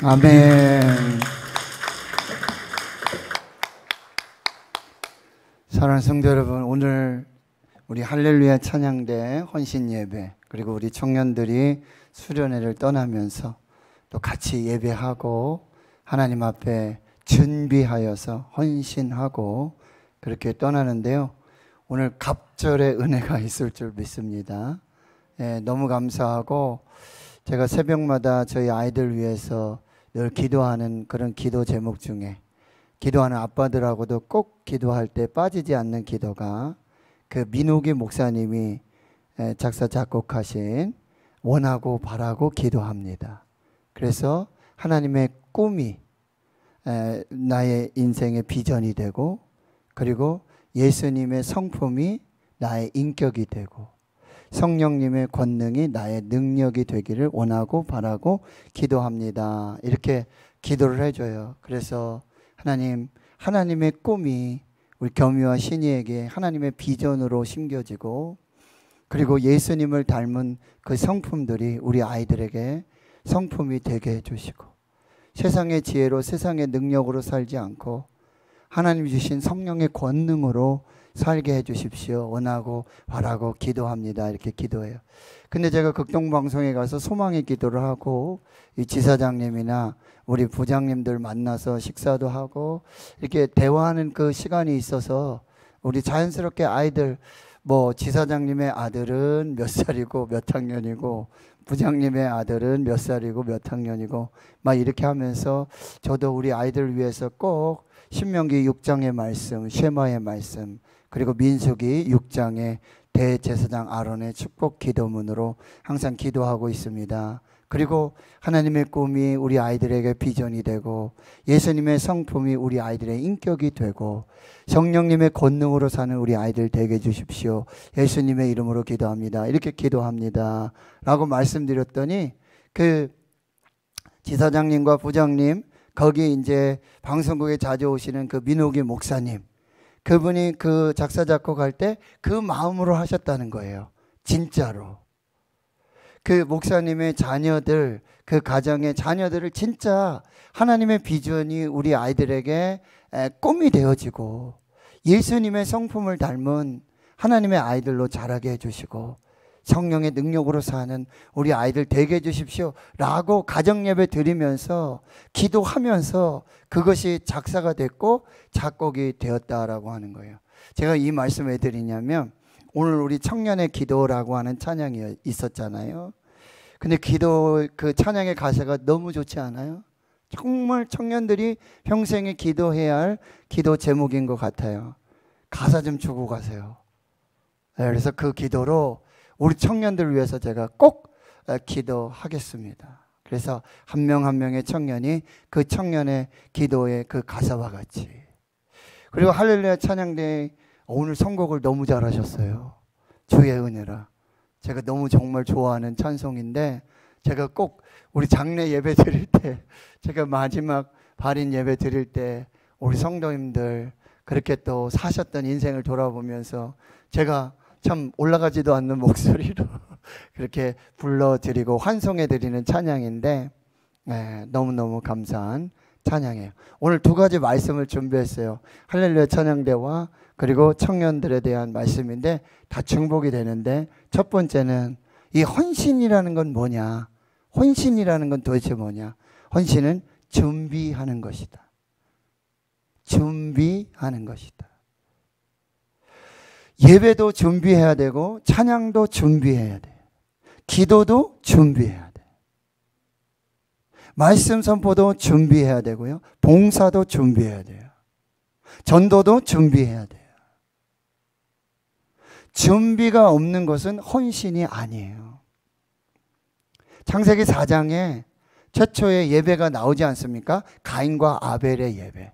아멘. 사랑하는 성도 여러분, 오늘 우리 할렐루야 찬양대 헌신 예배, 그리고 우리 청년들이 수련회를 떠나면서 또 같이 예배하고 하나님 앞에 준비하여서 헌신하고 그렇게 떠나는데요. 오늘 갑절의 은혜가 있을 줄 믿습니다. 너무 감사하고, 제가 새벽마다 저희 아이들 위해서 늘 기도하는 그런 기도 제목 중에, 기도하는 아빠들하고도 꼭 기도할 때 빠지지 않는 기도가 그 민욱이 목사님이 작사 작곡하신 원하고 바라고 기도합니다. 그래서 하나님의 꿈이 나의 인생의 비전이 되고, 그리고 예수님의 성품이 나의 인격이 되고, 성령님의 권능이 나의 능력이 되기를 원하고 바라고 기도합니다. 이렇게 기도를 해줘요. 그래서 하나님의 꿈이 우리 겸이와 신이에게 하나님의 비전으로 심겨지고, 그리고 예수님을 닮은 그 성품들이 우리 아이들에게 성품이 되게 해주시고, 세상의 지혜로 세상의 능력으로 살지 않고 하나님 주신 성령의 권능으로 살게 해주십시오. 원하고 바라고 기도합니다. 이렇게 기도해요. 근데 제가 극동방송에 가서 소망의 기도를 하고, 이 지사장님이나 우리 부장님들 만나서 식사도 하고 이렇게 대화하는 그 시간이 있어서, 우리 자연스럽게 아이들, 지사장님의 아들은 몇 살이고 몇 학년이고, 부장님의 아들은 몇 살이고 몇 학년이고 막 이렇게 하면서, 저도 우리 아이들 위해서 꼭 신명기 6장의 말씀, 쉐마의 말씀, 그리고 민수기 6장의 대제사장 아론의 축복 기도문으로 항상 기도하고 있습니다. 그리고 하나님의 꿈이 우리 아이들에게 비전이 되고, 예수님의 성품이 우리 아이들의 인격이 되고, 성령님의 권능으로 사는 우리 아이들 되게 해주십시오. 예수님의 이름으로 기도합니다. 이렇게 기도합니다 라고 말씀드렸더니, 그 지사장님과 부장님, 거기 이제 방송국에 자주 오시는 그 민욱이 목사님, 그분이 그 작사 작곡할 때 그 마음으로 하셨다는 거예요. 진짜로. 그 목사님의 자녀들, 그 가정의 자녀들을 진짜 하나님의 비전이 우리 아이들에게 꿈이 되어지고, 예수님의 성품을 닮은 하나님의 아이들로 자라게 해주시고, 성령의 능력으로 사는 우리 아이들 되게 해주십시오 라고 가정예배 드리면서 기도하면서 그것이 작사가 됐고 작곡이 되었다라고 하는 거예요. 제가 이 말씀 왜 드리냐면, 오늘 우리 청년의 기도라고 하는 찬양이 있었잖아요. 근데 그 찬양의 가사가 너무 좋지 않아요? 정말 청년들이 평생에 기도해야 할 기도 제목인 것 같아요. 가사 좀 주고 가세요. 그래서 그 기도로 우리 청년들을 위해서 제가 꼭 기도하겠습니다. 그래서 한 명 한 명의 청년이 그 청년의 기도의 그 가사와 같이. 그리고 할렐루야 찬양대 오늘 선곡을 너무 잘하셨어요. 주의 은혜라. 제가 너무 정말 좋아하는 찬송인데, 제가 꼭 우리 장례 예배 드릴 때, 제가 마지막 발인 예배 드릴 때 우리 성도님들 그렇게 또 사셨던 인생을 돌아보면서 제가 참 올라가지도 않는 목소리로 그렇게 불러드리고 환송해드리는 찬양인데, 너무너무 감사한 찬양이에요. 오늘 두 가지 말씀을 준비했어요. 할렐루야 찬양대와 그리고 청년들에 대한 말씀인데 다 중복이 되는데, 첫 번째는 이 헌신이라는 건 뭐냐? 헌신이라는 건 도대체 뭐냐? 헌신은 준비하는 것이다. 준비하는 것이다. 예배도 준비해야 되고, 찬양도 준비해야 돼. 기도도 준비해야 돼. 말씀 선포도 준비해야 되고요. 봉사도 준비해야 돼요. 전도도 준비해야 돼요. 준비가 없는 것은 헌신이 아니에요. 창세기 4장에 최초의 예배가 나오지 않습니까? 가인과 아벨의 예배.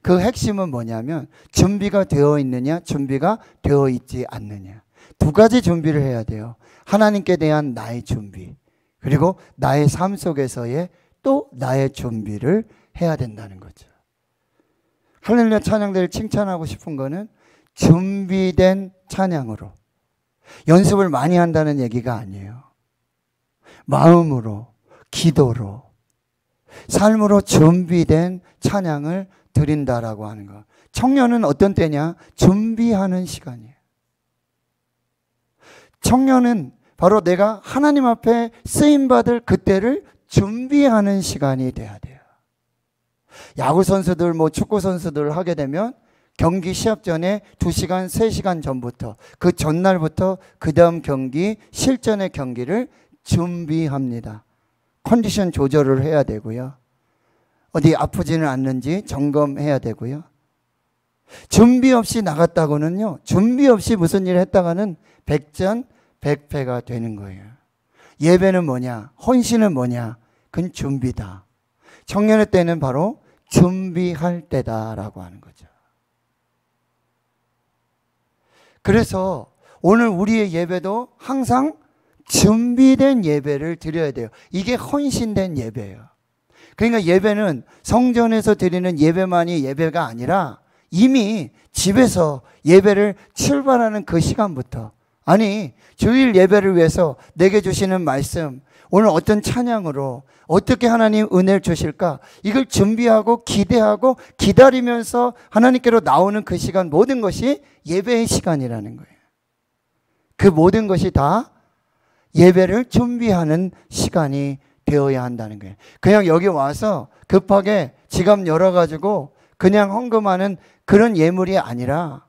그 핵심은 뭐냐면, 준비가 되어 있느냐, 준비가 되어 있지 않느냐. 두 가지 준비를 해야 돼요. 하나님께 대한 나의 준비, 그리고 나의 삶 속에서의 또 나의 준비를 해야 된다는 거죠. 할렐루야 찬양대를 칭찬하고 싶은 거는 준비된 찬양으로, 연습을 많이 한다는 얘기가 아니에요. 마음으로, 기도로, 삶으로 준비된 찬양을 드린다라고 하는 거. 청년은 어떤 때냐? 준비하는 시간이에요. 청년은 바로 내가 하나님 앞에 쓰임받을 그때를 준비하는 시간이 돼야 돼요. 야구 선수들, 축구 선수들 하게 되면 경기 시합 전에 2시간, 3시간 전부터, 그 전날부터 그 다음 경기, 실전의 경기를 준비합니다. 컨디션 조절을 해야 되고요. 어디 아프지는 않는지 점검해야 되고요. 준비 없이 나갔다고는요, 준비 없이 무슨 일을 했다가는 백전백패가 되는 거예요. 예배는 뭐냐? 헌신은 뭐냐? 그건 준비다. 청년의 때는 바로 준비할 때다라고 하는 거죠. 그래서 오늘 우리의 예배도 항상 준비된 예배를 드려야 돼요. 이게 헌신된 예배예요. 그러니까 예배는 성전에서 드리는 예배만이 예배가 아니라 이미 집에서 예배를 출발하는 그 시간부터, 아니 주일 예배를 위해서 내게 주시는 말씀, 오늘 어떤 찬양으로 어떻게 하나님 은혜를 주실까, 이걸 준비하고 기대하고 기다리면서 하나님께로 나오는 그 시간, 모든 것이 예배의 시간이라는 거예요. 그 모든 것이 다 예배를 준비하는 시간이 되어야 한다는 거예요. 그냥 여기 와서 급하게 지갑 열어가지고 그냥 헌금하는 그런 예물이 아니라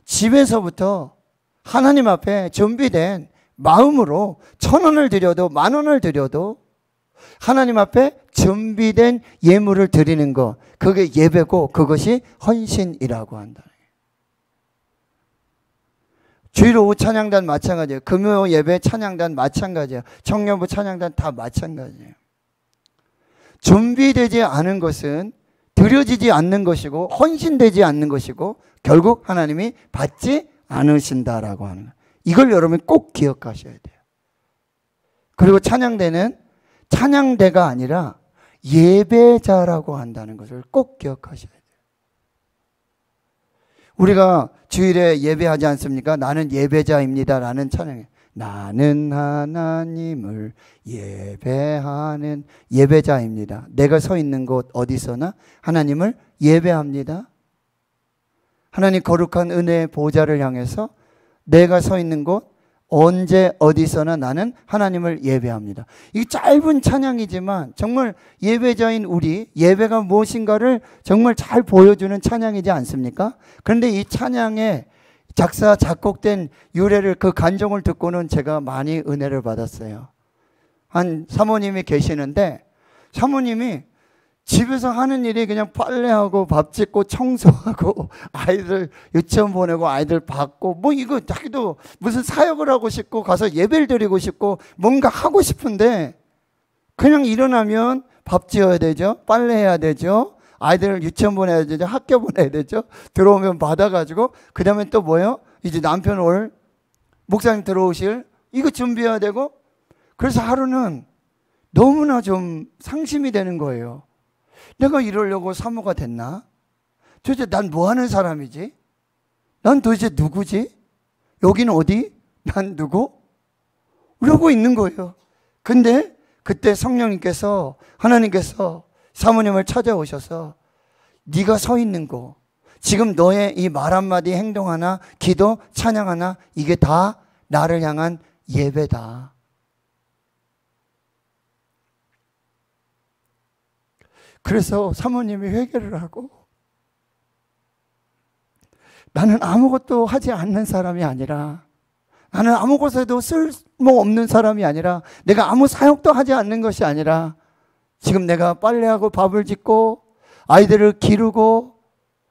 집에서부터 하나님 앞에 준비된 마음으로 1,000원을 드려도 10,000원을 드려도 하나님 앞에 준비된 예물을 드리는 것, 그게 예배고 그것이 헌신이라고 한다. 주일 오후 찬양단 마찬가지예요. 금요 예배 찬양단 마찬가지예요. 청년부 찬양단 다 마찬가지예요. 준비되지 않은 것은 드려지지 않는 것이고 헌신되지 않는 것이고 결국 하나님이 받지 않으신다라고 하는 거예요. 이걸 여러분이 꼭 기억하셔야 돼요. 그리고 찬양대는 찬양대가 아니라 예배자라고 한다는 것을 꼭 기억하셔야 돼요. 우리가 주일에 예배하지 않습니까? 나는 예배자입니다 라는 찬양이에요. 나는 하나님을 예배하는 예배자입니다. 내가 서 있는 곳 어디서나 하나님을 예배합니다. 하나님 거룩한 은혜의 보좌를 향해서 내가 서 있는 곳 언제 어디서나 나는 하나님을 예배합니다. 이 짧은 찬양이지만 정말 예배자인 우리, 예배가 무엇인가를 정말 잘 보여주는 찬양이지 않습니까? 그런데 이 찬양에 작사 작곡된 유래를, 그 간정을 듣고는 제가 많이 은혜를 받았어요. 한 사모님이 계시는데 사모님이 집에서 하는 일이 그냥 빨래하고 밥 짓고 청소하고 아이들 유치원 보내고 아이들 받고 이거 자기도 무슨 사역을 하고 싶고 가서 예배를 드리고 싶고 뭔가 하고 싶은데 그냥 일어나면 밥 지어야 되죠. 빨래해야 되죠. 아이들 유치원 보내야 되죠. 학교 보내야 되죠. 들어오면 받아가지고 그 다음에 또 뭐예요? 이제 남편 올, 목사님 들어오실, 이거 준비해야 되고, 그래서 하루는 너무나 좀 상심이 되는 거예요. 내가 이러려고 사모가 됐나? 도대체 난 뭐 하는 사람이지? 난 도대체 누구지? 여기는 어디? 난 누구? 이러고 있는 거예요. 근데 그때 성령님께서, 하나님께서 사모님을 찾아오셔서 네가 서 있는 곳, 지금 너의 이 말 한마디, 행동 하나, 기도, 찬양 하나, 이게 다 나를 향한 예배다. 그래서 사모님이 회개를 하고, 나는 아무것도 하지 않는 사람이 아니라, 나는 아무 곳에도 쓸모없는 사람이 아니라, 내가 아무 사역도 하지 않는 것이 아니라 지금 내가 빨래하고 밥을 짓고 아이들을 기르고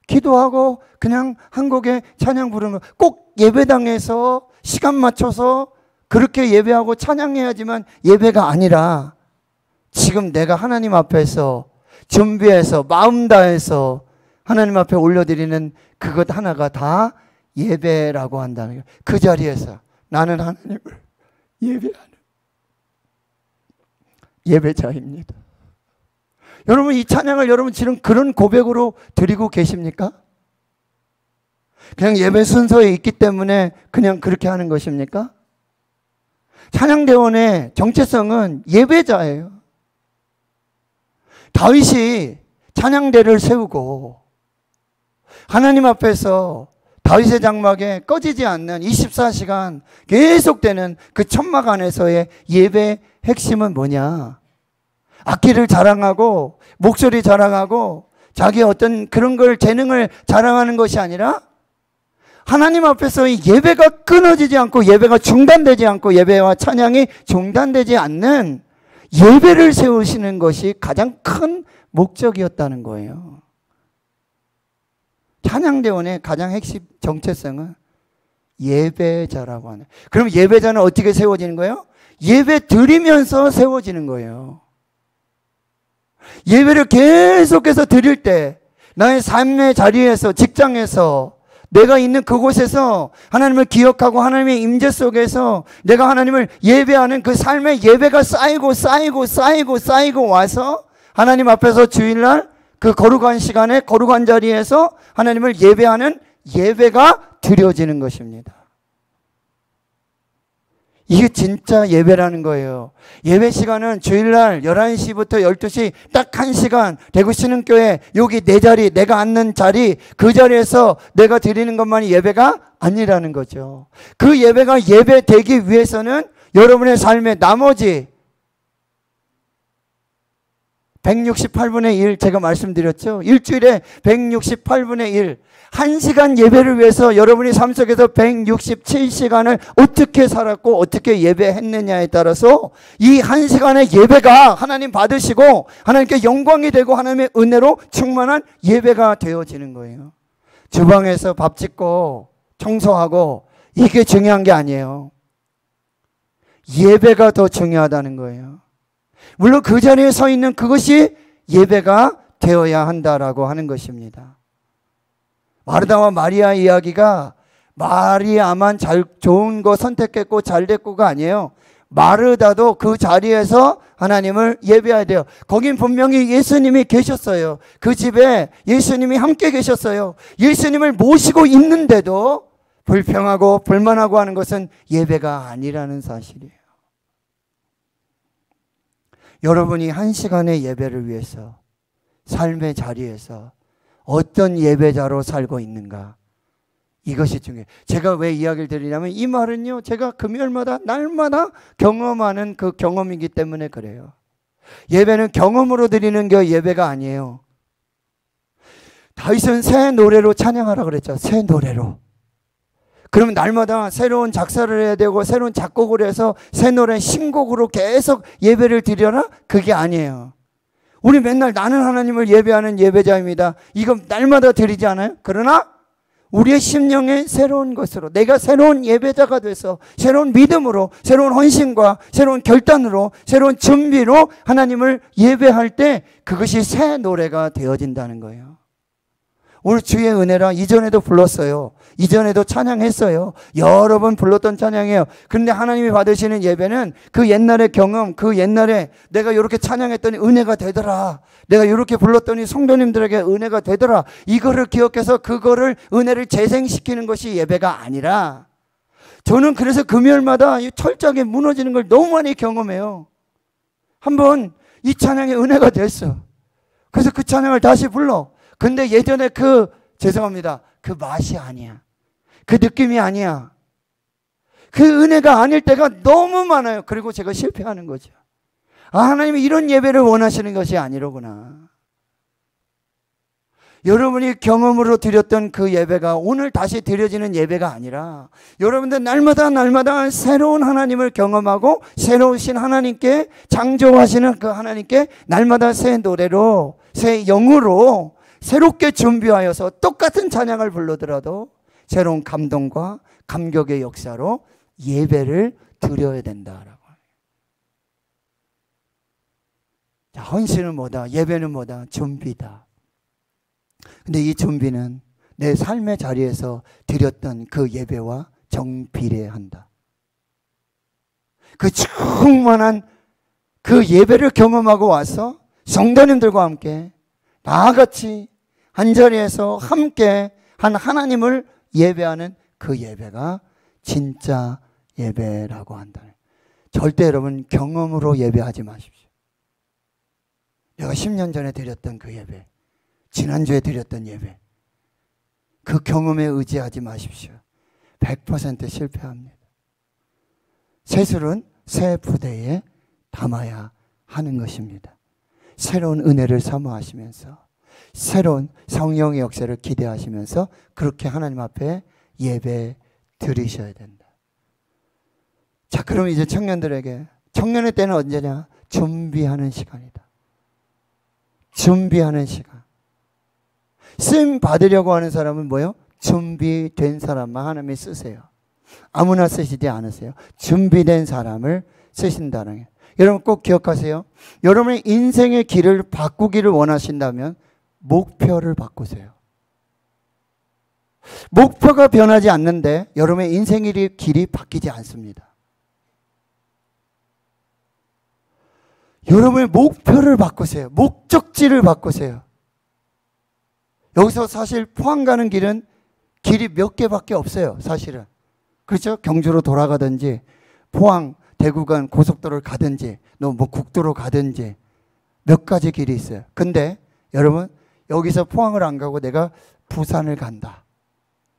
기도하고 그냥 한 곡의 찬양 부르는 거, 꼭 예배당에서 시간 맞춰서 그렇게 예배하고 찬양해야지만 예배가 아니라 지금 내가 하나님 앞에서 준비해서 마음 다해서 하나님 앞에 올려드리는 그것 하나가 다 예배라고 한다는 거예요. 그 자리에서 나는 하나님을 예배하는 예배자입니다. 여러분, 이 찬양을 여러분 지금 그런 고백으로 드리고 계십니까? 그냥 예배 순서에 있기 때문에 그냥 그렇게 하는 것입니까? 찬양대원의 정체성은 예배자예요. 다윗이 찬양대를 세우고 하나님 앞에서 다윗의 장막에 꺼지지 않는 24시간 계속되는 그 천막 안에서의 예배의 핵심은 뭐냐? 악기를 자랑하고 목소리 자랑하고 자기의 어떤 그런 걸 재능을 자랑하는 것이 아니라 하나님 앞에서의 예배가 끊어지지 않고 예배가 중단되지 않고 예배와 찬양이 중단되지 않는 예배를 세우시는 것이 가장 큰 목적이었다는 거예요. 찬양대원의 가장 핵심 정체성은 예배자라고 하는. 그럼 예배자는 어떻게 세워지는 거예요? 예배 드리면서 세워지는 거예요. 예배를 계속해서 드릴 때 나의 삶의 자리에서, 직장에서, 내가 있는 그곳에서 하나님을 기억하고 하나님의 임재 속에서 내가 하나님을 예배하는 그 삶의 예배가 쌓이고 와서 하나님 앞에서 주일날 그 거룩한 시간에 거룩한 자리에서 하나님을 예배하는 예배가 드려지는 것입니다. 이게 진짜 예배라는 거예요. 예배 시간은 주일날 11시부터 12시 딱 1시간 대구 신흥교회 여기 내 자리, 내가 앉는 자리, 그 자리에서 내가 드리는 것만이 예배가 아니라는 거죠. 그 예배가 예배되기 위해서는 여러분의 삶의 나머지 168분의 1 제가 말씀드렸죠. 일주일에 168분의 1 1시간 예배를 위해서 여러분이 삶 속에서 167시간을 어떻게 살았고 어떻게 예배했느냐에 따라서 이 1시간의 예배가 하나님 받으시고 하나님께 영광이 되고 하나님의 은혜로 충만한 예배가 되어지는 거예요. 주방에서 밥 짓고 청소하고 이게 중요한 게 아니에요. 예배가 더 중요하다는 거예요. 물론 그 자리에 서 있는 그것이 예배가 되어야 한다라고 하는 것입니다. 마르다와 마리아 이야기가 마리아만 좋은 거 선택했고 잘 됐고가 아니에요. 마르다도 그 자리에서 하나님을 예배해야 돼요. 거긴 분명히 예수님이 계셨어요. 그 집에 예수님이 함께 계셨어요. 예수님을 모시고 있는데도 불평하고 불만하고 하는 것은 예배가 아니라는 사실이에요. 여러분이 1시간의 예배를 위해서 삶의 자리에서 어떤 예배자로 살고 있는가, 이것이 중요해요. 제가 왜 이야기를 드리냐면 이 말은요, 제가 금요일마다 날마다 경험하는 그 경험이기 때문에 그래요. 예배는 경험으로 드리는 게 예배가 아니에요. 다윗은 새 노래로 찬양하라 그랬죠. 새 노래로. 그러면 날마다 새로운 작사를 해야 되고 새로운 작곡을 해서 새 노래 신곡으로 계속 예배를 드려라? 그게 아니에요. 우리 맨날 나는 하나님을 예배하는 예배자입니다. 이거 날마다 드리지 않아요? 그러나 우리의 심령의 새로운 것으로, 내가 새로운 예배자가 돼서 새로운 믿음으로, 새로운 헌신과 새로운 결단으로, 새로운 준비로 하나님을 예배할 때 그것이 새 노래가 되어진다는 거예요. 오늘 주의 은혜라 이전에도 불렀어요. 이전에도 찬양했어요. 여러 번 불렀던 찬양이에요. 그런데 하나님이 받으시는 예배는 그 옛날의 경험, 그 옛날에 내가 이렇게 찬양했더니 은혜가 되더라, 내가 이렇게 불렀더니 성도님들에게 은혜가 되더라, 이거를 기억해서 그거를 은혜를 재생시키는 것이 예배가 아니라, 저는 그래서 금요일마다 철저하게 무너지는 걸 너무 많이 경험해요. 한번 이 찬양에 은혜가 됐어. 그래서 그 찬양을 다시 불러. 근데 예전에 죄송합니다, 그 맛이 아니야. 그 느낌이 아니야. 그 은혜가 아닐 때가 너무 많아요. 그리고 제가 실패하는 거죠. 아, 하나님이 이런 예배를 원하시는 것이 아니로구나. 여러분이 경험으로 드렸던 그 예배가 오늘 다시 드려지는 예배가 아니라 여러분들 날마다 새로운 하나님을 경험하고 새로우신 하나님께, 창조하시는 그 하나님께 날마다 새 노래로, 새 영으로 새롭게 준비하여서 똑같은 찬양을 부르더라도 새로운 감동과 감격의 역사로 예배를 드려야 된다라고. 자, 헌신은 뭐다? 예배는 뭐다? 준비다. 근데 이 준비는 내 삶의 자리에서 드렸던 그 예배와 정비례한다. 그 충만한 그 예배를 경험하고 와서 성도님들과 함께 다 같이 한자리에서 함께 한 하나님을 예배하는 그 예배가 진짜 예배라고 한다. 절대 여러분 경험으로 예배하지 마십시오. 내가 10년 전에 드렸던 그 예배, 지난주에 드렸던 예배, 그 경험에 의지하지 마십시오. 100% 실패합니다. 새 술은 새 부대에 담아야 하는 것입니다. 새로운 은혜를 사모하시면서 새로운 성령의 역사를 기대하시면서 그렇게 하나님 앞에 예배 드리셔야 된다. 자, 그럼 이제 청년들에게, 청년의 때는 언제냐? 준비하는 시간이다. 준비하는 시간. 쓰임 받으려고 하는 사람은 뭐예요? 준비된 사람만 하나님이 쓰세요. 아무나 쓰시지 않으세요. 준비된 사람을 쓰신다는 거예요. 여러분 꼭 기억하세요. 여러분의 인생의 길을 바꾸기를 원하신다면 목표를 바꾸세요. 목표가 변하지 않는데 여러분의 인생의 길이 바뀌지 않습니다. 여러분의 목표를 바꾸세요. 목적지를 바꾸세요. 여기서 사실 포항 가는 길은 길이 몇 개밖에 없어요. 사실은. 그렇죠? 경주로 돌아가든지 포항, 대구 간 고속도로를 가든지 뭐 국도로 가든지 몇 가지 길이 있어요. 근데 여러분 여기서 포항을 안 가고 내가 부산을 간다.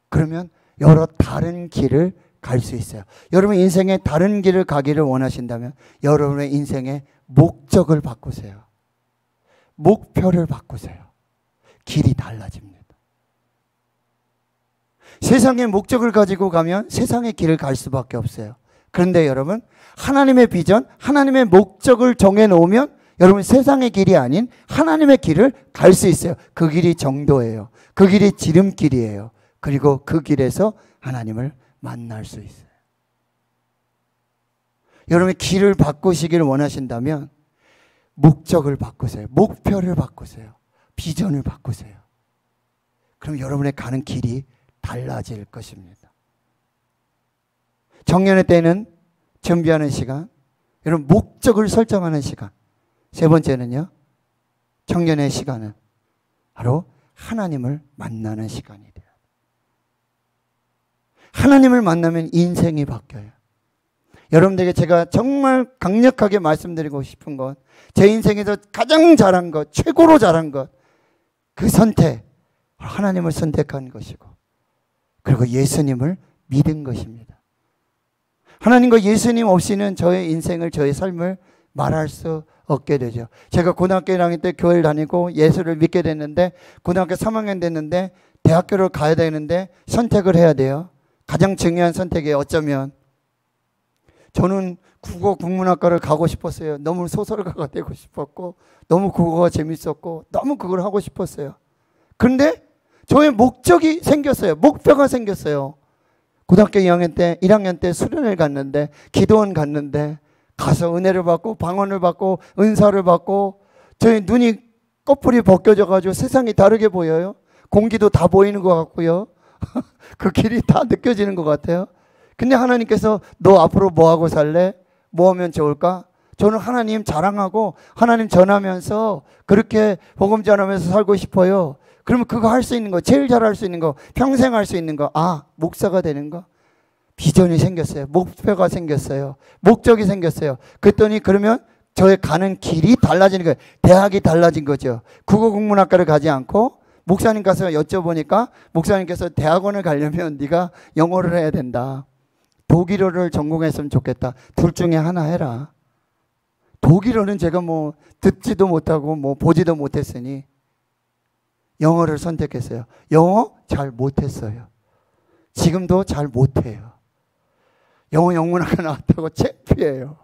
그러면 여러 다른 길을 갈 수 있어요. 여러분 인생에 다른 길을 가기를 원하신다면 여러분의 인생의 목적을 바꾸세요. 목표를 바꾸세요. 길이 달라집니다. 세상의 목적을 가지고 가면 세상의 길을 갈 수밖에 없어요. 그런데 여러분 하나님의 비전, 하나님의 목적을 정해놓으면 여러분 세상의 길이 아닌 하나님의 길을 갈 수 있어요. 그 길이 정도예요. 그 길이 지름길이에요. 그리고 그 길에서 하나님을 만날 수 있어요. 여러분의 길을 바꾸시기를 원하신다면 목적을 바꾸세요. 목표를 바꾸세요. 비전을 바꾸세요. 그럼 여러분의 가는 길이 달라질 것입니다. 청년의 때는 준비하는 시간, 여러분 목적을 설정하는 시간. 세 번째는요, 청년의 시간은 바로 하나님을 만나는 시간이 돼요. 하나님을 만나면 인생이 바뀌어요. 여러분들에게 제가 정말 강력하게 말씀드리고 싶은 건 제 인생에서 가장 잘한 것, 최고로 잘한 것, 그 선택, 하나님을 선택한 것이고 그리고 예수님을 믿은 것입니다. 하나님과 예수님 없이는 저의 인생을, 저의 삶을 말할 수 없게 되죠. 제가 고등학교 1학년 때 교회를 다니고 예수를 믿게 됐는데 고등학교 3학년 됐는데 대학교를 가야 되는데 선택을 해야 돼요. 가장 중요한 선택이 어쩌면 저는 국어 국문학과를 가고 싶었어요. 너무 소설가가 되고 싶었고 너무 국어가 재밌었고 너무 그걸 하고 싶었어요. 그런데 저의 목적이 생겼어요. 목표가 생겼어요. 고등학교 1학년 때 수련회를 갔는데 기도원 갔는데 가서 은혜를 받고 방언을 받고 은사를 받고 저희 눈이 꺼풀이 벗겨져 가지고 세상이 다르게 보여요. 공기도 다 보이는 것 같고요. 그 길이 다 느껴지는 것 같아요. 근데 하나님께서 너 앞으로 뭐 하고 살래? 뭐 하면 좋을까? 저는 하나님 자랑하고 하나님 전하면서 그렇게 복음 전하면서 살고 싶어요. 그러면 그거 할 수 있는 거, 제일 잘 할 수 있는 거, 평생 할 수 있는 거, 목사가 되는 거. 비전이 생겼어요. 목표가 생겼어요. 목적이 생겼어요. 그랬더니 그러면 저의 가는 길이 달라지는 거예요. 대학이 달라진 거죠. 국어국문학과를 가지 않고 목사님 가서 여쭤보니까 목사님께서 대학원을 가려면 네가 영어를 해야 된다. 독일어를 전공했으면 좋겠다. 둘 중에 하나 해라. 독일어는 제가 뭐 듣지도 못하고 뭐 보지도 못했으니 영어를 선택했어요. 영어 잘 못했어요. 지금도 잘 못해요. 영어 영문학과 나왔다고 창피해요.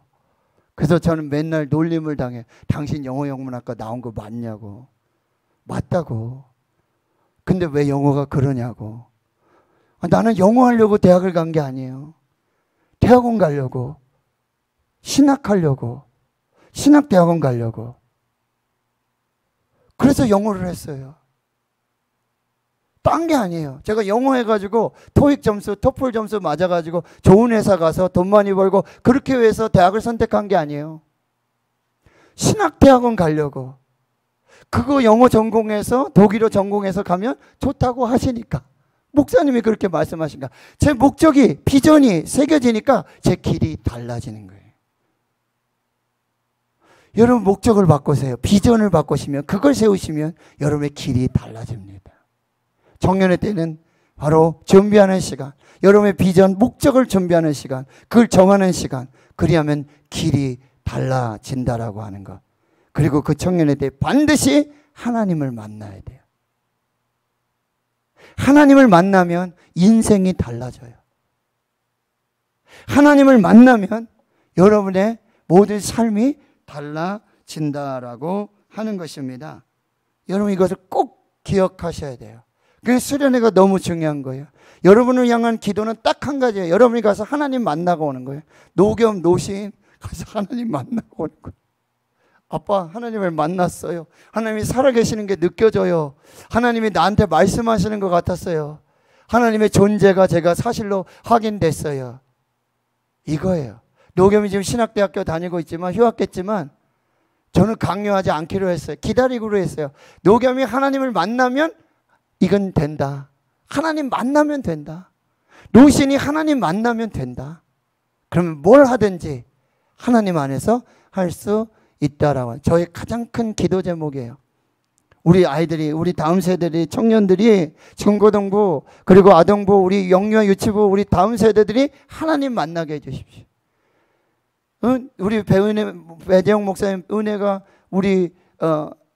그래서 저는 맨날 놀림을 당해. 당신 영어 영문학과 나온 거 맞냐고. 맞다고. 근데 왜 영어가 그러냐고. 나는 영어 하려고 대학을 간 게 아니에요. 대학원 가려고. 신학하려고. 신학대학원 가려고. 그래서 영어를 했어요. 딴 게 아니에요. 제가 영어 해가지고 토익 점수, 토플 점수 맞아가지고 좋은 회사 가서 돈 많이 벌고 그렇게 해서 대학을 선택한 게 아니에요. 신학대학원 가려고. 그거 영어 전공해서 독일어 전공해서 가면 좋다고 하시니까. 목사님이 그렇게 말씀하신가. 제 목적이, 비전이 새겨지니까 제 길이 달라지는 거예요. 여러분 목적을 바꾸세요. 비전을 바꾸시면, 그걸 세우시면 여러분의 길이 달라집니다. 청년의 때는 바로 준비하는 시간, 여러분의 비전, 목적을 준비하는 시간, 그걸 정하는 시간, 그리하면 길이 달라진다라고 하는 것. 그리고 그 청년의 때 반드시 하나님을 만나야 돼요. 하나님을 만나면 인생이 달라져요. 하나님을 만나면 여러분의 모든 삶이 달라진다라고 하는 것입니다. 여러분 이것을 꼭 기억하셔야 돼요. 그래서 수련회가 너무 중요한 거예요. 여러분을 향한 기도는 딱 한 가지예요. 여러분이 가서 하나님 만나고 오는 거예요. 노겸, 노신 가서 하나님 만나고 오는 거예요. 아빠, 하나님을 만났어요. 하나님이 살아계시는 게 느껴져요. 하나님이 나한테 말씀하시는 것 같았어요. 하나님의 존재가 제가 사실로 확인됐어요. 이거예요. 노겸이 지금 신학대학교 다니고 있지만, 휴학했지만 저는 강요하지 않기로 했어요. 기다리기로 했어요. 노겸이 하나님을 만나면 이건 된다. 하나님 만나면 된다. 노신이 하나님 만나면 된다. 그러면 뭘 하든지 하나님 안에서 할 수 있다라고. 저의 가장 큰 기도 제목이에요. 우리 아이들이, 우리 다음 세대들이, 청년들이, 중고등부 그리고 아동부, 우리 영유아 유치부, 우리 다음 세대들이 하나님 만나게 해주십시오. 우리 배재영 목사님 은혜가 우리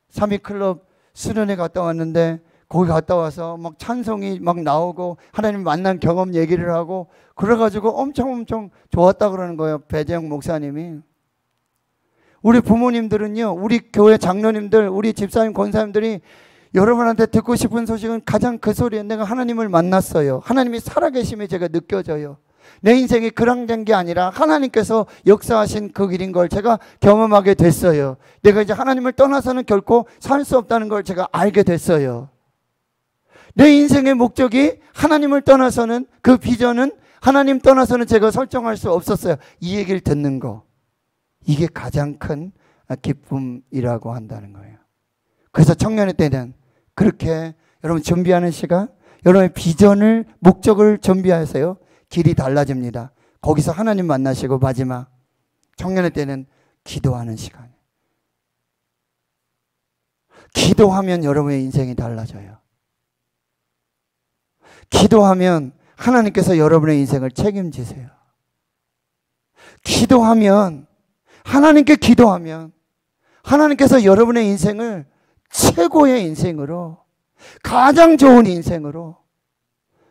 삼위클럽 수련회 갔다 왔는데, 거기 갔다 와서 막 찬송이 막 나오고 하나님 만난 경험 얘기를 하고 그래가지고 엄청 좋았다 그러는 거예요. 배재영 목사님이. 우리 부모님들은요, 우리 교회 장로님들, 우리 집사님, 권사님들이 여러분한테 듣고 싶은 소식은 가장 그 소리예요. 내가 하나님을 만났어요. 하나님이 살아계심이 제가 느껴져요. 내 인생이 그랑된 게 아니라 하나님께서 역사하신 그 길인 걸 제가 경험하게 됐어요. 내가 이제 하나님을 떠나서는 결코 살 수 없다는 걸 제가 알게 됐어요. 내 인생의 목적이 하나님을 떠나서는, 그 비전은 하나님 떠나서는 제가 설정할 수 없었어요. 이 얘기를 듣는 거, 이게 가장 큰 기쁨이라고 한다는 거예요. 그래서 청년의 때는 그렇게 여러분 준비하는 시간, 여러분의 비전을, 목적을 준비하세요. 길이 달라집니다. 거기서 하나님 만나시고, 마지막 청년의 때는 기도하는 시간이에요. 기도하면 여러분의 인생이 달라져요. 기도하면 하나님께서 여러분의 인생을 책임지세요. 기도하면, 하나님께 기도하면 하나님께서 여러분의 인생을 최고의 인생으로, 가장 좋은 인생으로,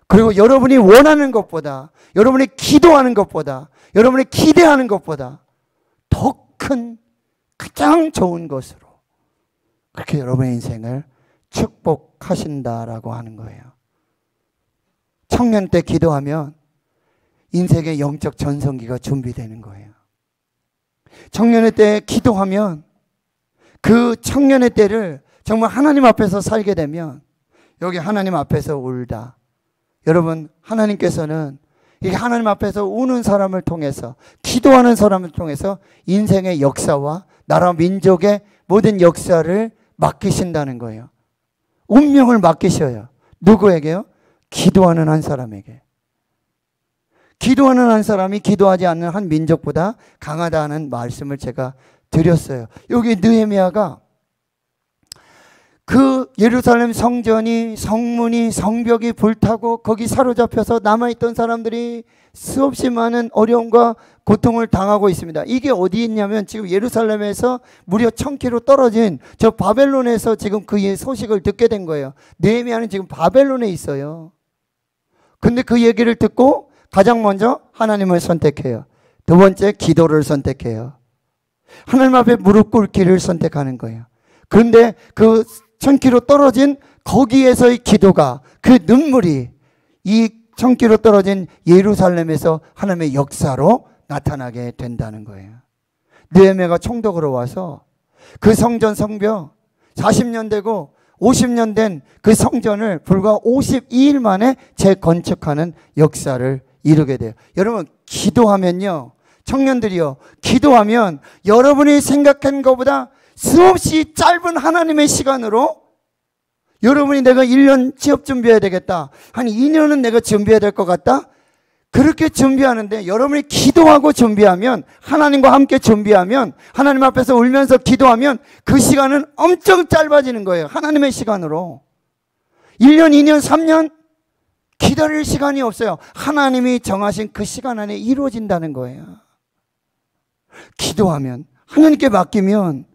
그리고 여러분이 원하는 것보다, 여러분이 기도하는 것보다, 여러분이 기대하는 것보다 더 큰 가장 좋은 것으로 그렇게 여러분의 인생을 축복하신다라고 하는 거예요. 청년 때 기도하면 인생의 영적 전성기가 준비되는 거예요. 청년의 때 기도하면 그 청년의 때를 정말 하나님 앞에서 살게 되면, 여기 하나님 앞에서 울다. 여러분, 하나님께서는 이 하나님 앞에서 우는 사람을 통해서, 기도하는 사람을 통해서 인생의 역사와 나라 민족의 모든 역사를 맡기신다는 거예요. 운명을 맡기셔요. 누구에게요? 기도하는 한 사람에게. 기도하는 한 사람이 기도하지 않는 한 민족보다 강하다는 말씀을 제가 드렸어요. 여기 느헤미야가 그 예루살렘 성전이, 성문이, 성벽이 불타고 거기 사로잡혀서 남아있던 사람들이 수없이 많은 어려움과 고통을 당하고 있습니다. 이게 어디 있냐면 지금 예루살렘에서 무려 1000km 떨어진 저 바벨론에서 지금 그 소식을 듣게 된 거예요. 느헤미야는 지금 바벨론에 있어요. 근데 그 얘기를 듣고 가장 먼저 하나님을 선택해요. 두 번째, 기도를 선택해요. 하나님 앞에 무릎 꿇기를 선택하는 거예요. 그런데 그 1000km 떨어진 거기에서의 기도가, 그 눈물이 이 1000km 떨어진 예루살렘에서 하나님의 역사로 나타나게 된다는 거예요. 느헤미야가 총독으로 와서 그 성전 성벽 40년 되고 50년 된 그 성전을 불과 52일 만에 재건축하는 역사를 이루게 돼요. 여러분, 기도하면요, 청년들이요, 기도하면 여러분이 생각한 것보다 수없이 짧은 하나님의 시간으로, 여러분이 내가 1년 취업 준비해야 되겠다, 한 2년은 내가 준비해야 될 것 같다, 그렇게 준비하는데 여러분이 기도하고 준비하면, 하나님과 함께 준비하면, 하나님 앞에서 울면서 기도하면 그 시간은 엄청 짧아지는 거예요. 하나님의 시간으로. 1년, 2년, 3년 기다릴 시간이 없어요. 하나님이 정하신 그 시간 안에 이루어진다는 거예요. 기도하면, 하나님께 맡기면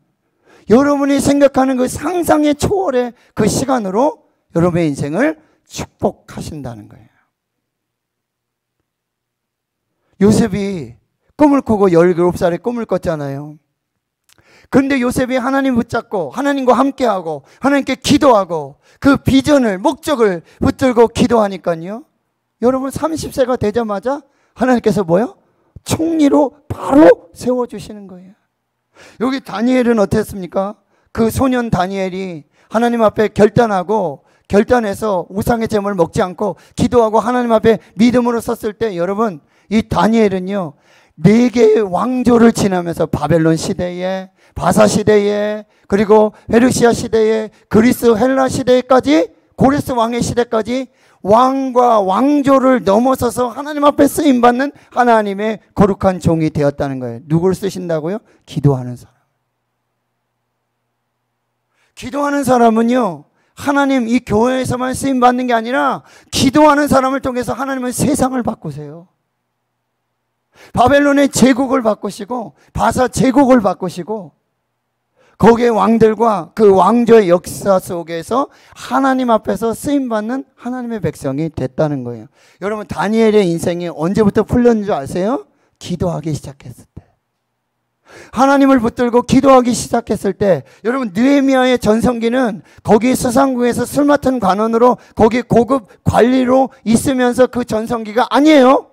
여러분이 생각하는 그 상상의 초월의 그 시간으로 여러분의 인생을 축복하신다는 거예요. 요셉이 꿈을 꾸고 17살에 꿈을 꿨잖아요. 그런데 요셉이 하나님 붙잡고 하나님과 함께하고 하나님께 기도하고 그 비전을, 목적을 붙들고 기도하니까요, 여러분 30세가 되자마자 하나님께서 뭐요? 총리로 바로 세워주시는 거예요. 여기 다니엘은 어땠습니까? 그 소년 다니엘이 하나님 앞에 결단하고, 결단해서 우상의 제물을 먹지 않고 기도하고 하나님 앞에 믿음으로 섰을 때, 여러분 이 다니엘은요 4개의 왕조를 지나면서 바벨론 시대에, 바사 시대에, 그리고 페르시아 시대에, 그리스 헬라 시대까지, 고레스 왕의 시대까지 왕과 왕조를 넘어서서 하나님 앞에 쓰임받는 하나님의 거룩한 종이 되었다는 거예요. 누구를 쓰신다고요? 기도하는 사람. 기도하는 사람은요, 하나님 이 교회에서만 쓰임받는 게 아니라 기도하는 사람을 통해서 하나님은 세상을 바꾸세요. 바벨론의 제국을 바꾸시고 바사 제국을 바꾸시고 거기의 왕들과 그 왕조의 역사 속에서 하나님 앞에서 쓰임받는 하나님의 백성이 됐다는 거예요. 여러분 다니엘의 인생이 언제부터 풀렸는 줄 아세요? 기도하기 시작했을 때. 하나님을 붙들고 기도하기 시작했을 때. 여러분 느헤미야의 전성기는 거기 수상궁에서 술 맡은 관원으로 거기 고급 관리로 있으면서 그 전성기가 아니에요.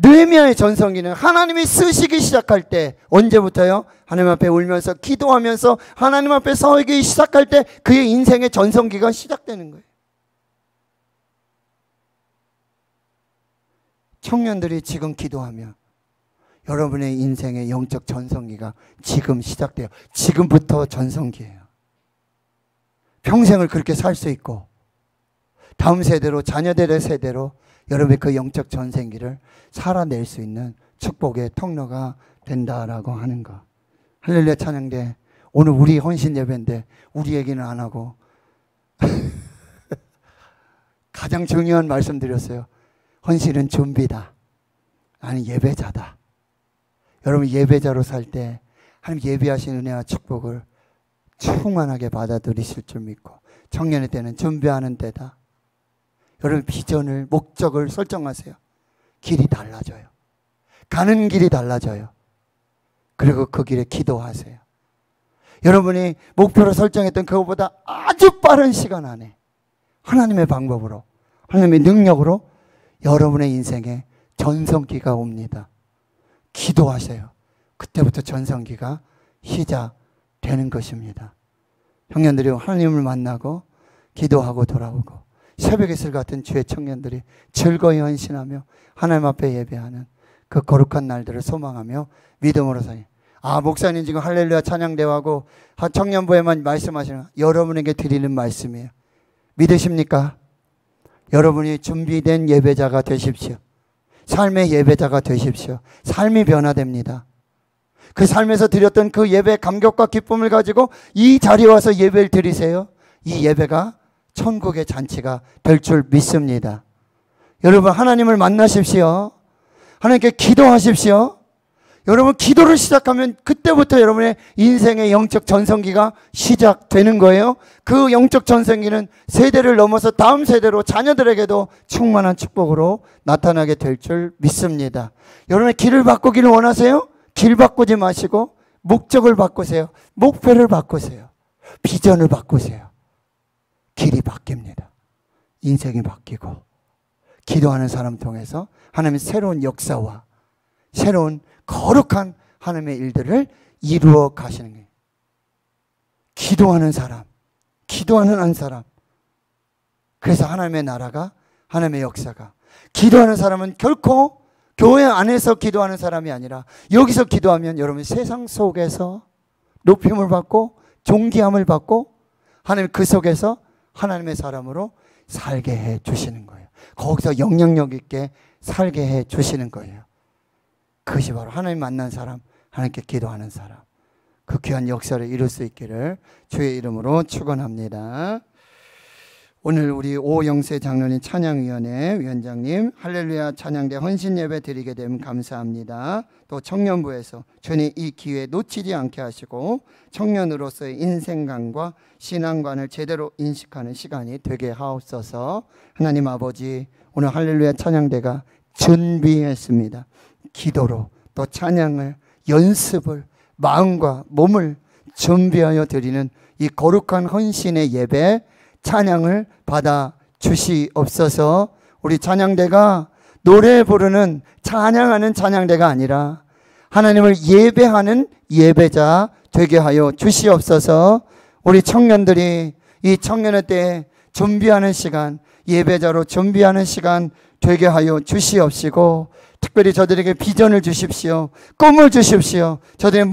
느헤미야의 전성기는 하나님이 쓰시기 시작할 때. 언제부터요? 하나님 앞에 울면서 기도하면서 하나님 앞에 서기 시작할 때 그의 인생의 전성기가 시작되는 거예요. 청년들이 지금 기도하면 여러분의 인생의 영적 전성기가 지금 시작돼요. 지금부터 전성기예요. 평생을 그렇게 살 수 있고 다음 세대로, 자녀들의 세대로 여러분의 그 영적 전성기를 살아낼 수 있는 축복의 통로가 된다라고 하는 거. 할렐루야 찬양대. 오늘 우리 헌신 예배인데 우리 얘기는 안 하고 가장 중요한 말씀 드렸어요. 헌신은 준비다. 나는 예배자다. 여러분 예배자로 살 때 하나님 예비하신 은혜와 축복을 충만하게 받아들이실 줄 믿고, 청년의 때는 준비하는 때다. 여러분 비전을, 목적을 설정하세요. 길이 달라져요. 가는 길이 달라져요. 그리고 그 길에 기도하세요. 여러분이 목표로 설정했던 그것보다 아주 빠른 시간 안에 하나님의 방법으로, 하나님의 능력으로 여러분의 인생에 전성기가 옵니다. 기도하세요. 그때부터 전성기가 시작되는 것입니다. 청년들이 하나님을 만나고 기도하고 돌아오고 새벽의 술 같은 주의 청년들이 즐거이 헌신하며 하나님 앞에 예배하는 그 거룩한 날들을 소망하며 믿음으로 사니. 목사님 지금 할렐루야 찬양대회하고 청년부에만 말씀하시는 여러분에게 드리는 말씀이에요. 믿으십니까? 여러분이 준비된 예배자가 되십시오. 삶의 예배자가 되십시오. 삶이 변화됩니다. 그 삶에서 드렸던 그 예배 감격과 기쁨을 가지고 이 자리에 와서 예배를 드리세요. 이 예배가 천국의 잔치가 될 줄 믿습니다. 여러분 하나님을 만나십시오. 하나님께 기도하십시오. 여러분 기도를 시작하면 그때부터 여러분의 인생의 영적 전성기가 시작되는 거예요. 그 영적 전성기는 세대를 넘어서 다음 세대로 자녀들에게도 충만한 축복으로 나타나게 될 줄 믿습니다. 여러분의 길을 바꾸기를 원하세요? 길 바꾸지 마시고 목적을 바꾸세요. 목표를 바꾸세요. 비전을 바꾸세요. 길이 바뀝니다. 인생이 바뀌고 기도하는 사람 통해서 하나님의 새로운 역사와 새로운 거룩한 하나님의 일들을 이루어 가시는 거예요. 기도하는 사람, 기도하는 한 사람. 그래서 하나님의 나라가, 하나님의 역사가. 기도하는 사람은 결코 교회 안에서 기도하는 사람이 아니라 여기서 기도하면 여러분 세상 속에서 높임을 받고 존귀함을 받고 하나님 그 속에서 하나님의 사람으로 살게 해 주시는 거예요. 거기서 영향력 있게 살게 해 주시는 거예요. 그것이 바로 하나님 만난 사람, 하나님께 기도하는 사람, 그 귀한 역사를 이룰 수 있기를 주의 이름으로 축원합니다. 오늘 우리 오영세 장로님 찬양위원회 위원장님 할렐루야 찬양대 헌신예배 드리게 되면 감사합니다. 또 청년부에서 주님 이 기회 놓치지 않게 하시고 청년으로서의 인생관과 신앙관을 제대로 인식하는 시간이 되게 하옵소서. 하나님 아버지, 오늘 할렐루야 찬양대가 준비했습니다. 기도로 또 찬양을 연습을 마음과 몸을 준비하여 드리는 이 거룩한 헌신의 예배 찬양을 받아 주시옵소서. 우리 찬양대가 노래 부르는 찬양하는 찬양대가 아니라 하나님을 예배하는 예배자 되게 하여 주시옵소서. 우리 청년들이 이 청년의 때에 준비하는 시간, 예배자로 준비하는 시간 되게 하여 주시옵시고, 특별히 저들에게 비전을 주십시오. 꿈을 주십시오. 저들의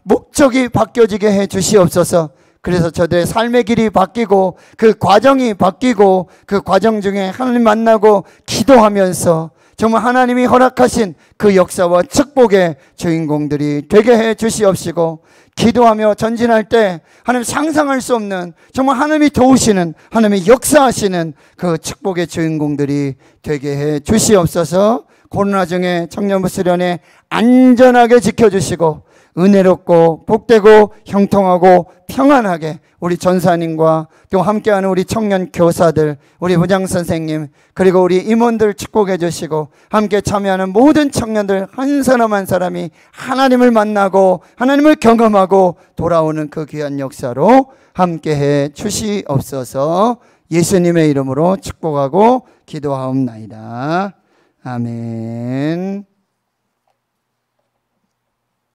목적이 바뀌어지게 해 주시옵소서. 그래서 저들의 삶의 길이 바뀌고 그 과정이 바뀌고 그 과정 중에 하나님 만나고 기도하면서 정말 하나님이 허락하신 그 역사와 축복의 주인공들이 되게 해 주시옵시고, 기도하며 전진할 때 하나님 상상할 수 없는 정말 하나님이 도우시는 하나님이 역사하시는 그 축복의 주인공들이 되게 해 주시옵소서. 코로나 중에 청년부 수련회 안전하게 지켜주시고 은혜롭고 복되고 형통하고 평안하게 우리 전사님과 또 함께하는 우리 청년 교사들, 우리 부장선생님, 그리고 우리 임원들 축복해 주시고 함께 참여하는 모든 청년들 한 사람 한 사람이 하나님을 만나고 하나님을 경험하고 돌아오는 그 귀한 역사로 함께해 주시옵소서. 예수님의 이름으로 축복하고 기도하옵나이다. 아멘.